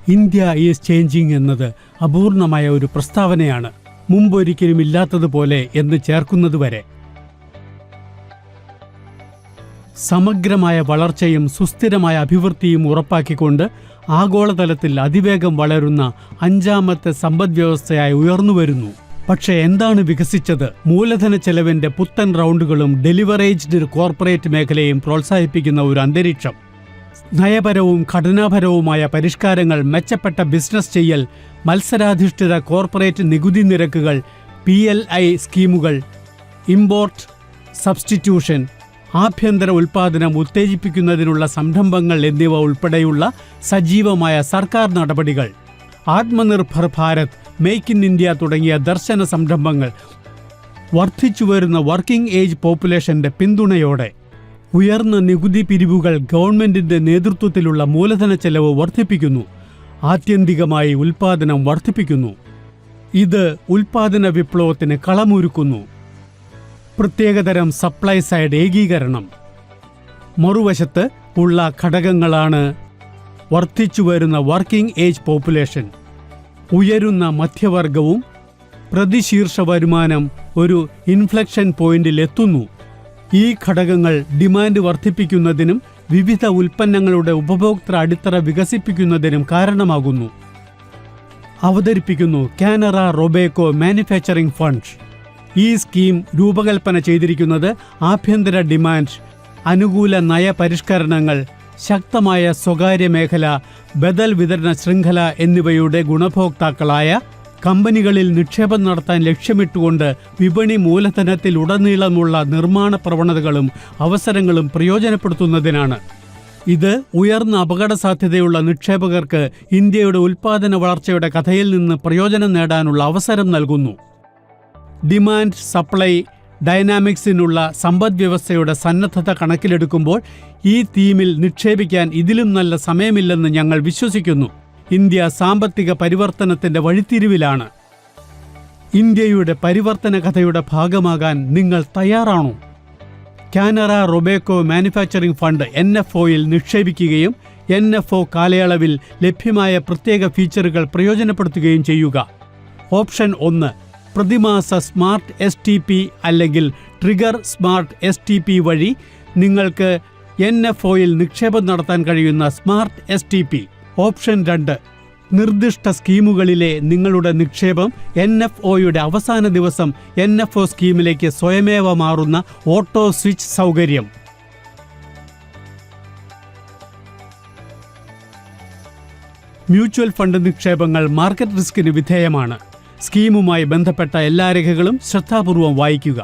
India is changing എന്നത് അപൂർണമായ ഒരു പ്രസ്താവനയാണ്. മുമ്പൊരിക്കലും ഇല്ലാത്തതുപോലെ എന്ന് ചേർക്കുന്നതുവരെ. സമഗ്രമായ വളർച്ചയും സുസ്ഥിരമായ അഭിവൃദ്ധിയും ഉറപ്പാക്കിക്കൊണ്ട് ആഗോളതലത്തിൽ അതിവേഗം വളരുന്ന അഞ്ചാമത്തെ സമ്പദ്വ്യവസ്ഥയായി ഉയർന്നുവരുന്നു. പക്ഷേ എന്താണ് വികസിച്ചത്? മൂലധന ചെലവിന്റെ പുത്തൻ റൗണ്ടുകളും ഡെലിവറേജ്ഡ് കോർപ്പറേറ്റ് മേഖലയും പ്രോത്സാഹിപ്പിക്കുന്ന ഒരു അന്തരീക്ഷം. നയപരവും ഘടനാപരവുമായ പരിഷ്കാരങ്ങൾ, മെച്ചപ്പെട്ട ബിസിനസ് ചെയ്യൽ, മത്സരാധിഷ്ഠിത കോർപ്പറേറ്റ് നികുതി നിരക്കുകൾ, PLI സ്കീമുകൾ, ഇമ്പോർട്ട് സബ്സ്റ്റിറ്റ്യൂഷൻ, ആഭ്യന്തര ഉൽപ്പാദനം ഉത്തേജിപ്പിക്കുന്നതിനുള്ള സംരംഭങ്ങൾ എന്നിവ ഉൾപ്പെടെയുള്ള സജീവമായ സർക്കാർ നടപടികൾ, Atmanirbhar Bharat, make in India തുടങ്ങിയ ദർശന സംരംഭങ്ങൾ, വർദ്ധിച്ചുവരുന്ന വർക്കിംഗ് ഏജ് പോപ്പുലേഷന്റെ പിന്തുണയോടെ ഉയർന്ന നികുതി പിരിവുകൾ ഗവൺമെന്റിന്റെ നേതൃത്വത്തിലുള്ള മൂലധന ചെലവ് വർദ്ധിപ്പിക്കുന്നു. ആത്യന്തികമായി ഉൽപ്പാദനം വർദ്ധിപ്പിക്കുന്നു. ഇത് ഉൽപ്പാദന വിപ്ലവത്തിന് കളമൊരുക്കുന്നു. പ്രത്യേകതരം സപ്ലൈ സൈഡ് ഏകീകരണം. മറുവശത്ത് ഉള്ള ഘടകങ്ങളാണ് വർദ്ധിച്ചുവരുന്ന വർക്കിംഗ് ഏജ് പോപ്പുലേഷൻ, ഉയരുന്ന മധ്യവർഗവും പ്രതിശീർഷ വരുമാനം ഒരു ഇൻഫ്ലക്ഷൻ പോയിന്റിൽ എത്തുന്നു. ഈ ഘടകങ്ങൾ ഡിമാൻഡ് വർദ്ധിപ്പിക്കുന്നതിനും വിവിധ ഉൽപ്പന്നങ്ങളുടെ ഉപഭോക്തൃ അടിത്തറ വികസിപ്പിക്കുന്നതിനും കാരണമാകുന്നു. അവതരിപ്പിക്കുന്നു കാനറ റൊബേക്കോ മാനുഫാക്ചറിംഗ് ഫണ്ട്. ഈ സ്കീം രൂപകൽപ്പന ചെയ്തിരിക്കുന്നത് ആഭ്യന്തര ഡിമാൻഡ്, അനുകൂല നയപരിഷ്കരണങ്ങൾ, ശക്തമായ സ്വകാര്യ മേഖല, ബദൽ വിതരണ ശൃംഖല എന്നിവയുടെ ഗുണഭോക്താക്കളായ കമ്പനികളിൽ നിക്ഷേപം നടത്താൻ ലക്ഷ്യമിട്ടുകൊണ്ട് വിപണി മൂലധനത്തിലുടനീളമുള്ള നിർമ്മാണ പ്രവണതകളും അവസരങ്ങളും പ്രയോജനപ്പെടുത്തുന്നതിനാണ്. ഇത് ഉയർന്ന അപകട സാധ്യതയുള്ള നിക്ഷേപകർക്ക് ഇന്ത്യയുടെ ഉൽപ്പാദന വളർച്ചയുടെ കഥയിൽ നിന്ന് പ്രയോജനം നേടാനുള്ള അവസരം നൽകുന്നു. ഡിമാൻഡ് സപ്ലൈ ഡൈനാമിക്സിനുള്ള സമ്പദ്വ്യവസ്ഥയുടെ സന്നദ്ധത കണക്കിലെടുക്കുമ്പോൾ ഈ തീമിൽ നിക്ഷേപിക്കാൻ ഇതിലും നല്ല സമയമില്ലെന്ന് ഞങ്ങൾ വിശ്വസിക്കുന്നു. ഇന്ത്യ സാമ്പത്തിക പരിവർത്തനത്തിന്റെ വഴിത്തിരിവിലാണ്. ഇന്ത്യയുടെ പരിവർത്തന കഥയുടെ ഭാഗമാകാൻ നിങ്ങൾ തയ്യാറാണോ? കാനറ റൊബേക്കോ മാനുഫാക്ചറിംഗ് ഫണ്ട് NFOയിൽ നിക്ഷേപിക്കുകയും NFO കാലയളവിൽ ലഭ്യമായ പ്രത്യേക ഫീച്ചറുകൾ പ്രയോജനപ്പെടുത്തുകയും ചെയ്യുക. ഓപ്ഷൻ 1, പ്രതിമാസ സ്മാർട്ട് STP അല്ലെങ്കിൽ ട്രിഗർ സ്മാർട്ട് STP വഴി നിങ്ങൾക്ക് NFOയിൽ നിക്ഷേപം നടത്താൻ കഴിയുന്ന സ്മാർട്ട് STP. ഓപ്ഷൻ 2, നിർദ്ദിഷ്ട സ്കീമുകളിലെ നിങ്ങളുടെ നിക്ഷേപം NFOയുടെ അവസാന ദിവസം NFO സ്കീമിലേക്ക് സ്വയമേവ മാറുന്ന ഓട്ടോ സ്വിച്ച് സൗകര്യം. മ്യൂച്വൽ ഫണ്ട് നിക്ഷേപങ്ങൾ മാർക്കറ്റ് റിസ്കിന് വിധേയമാണ്. സ്കീമുമായി ബന്ധപ്പെട്ട എല്ലാ രേഖകളും ശ്രദ്ധാപൂർവം വായിക്കുക.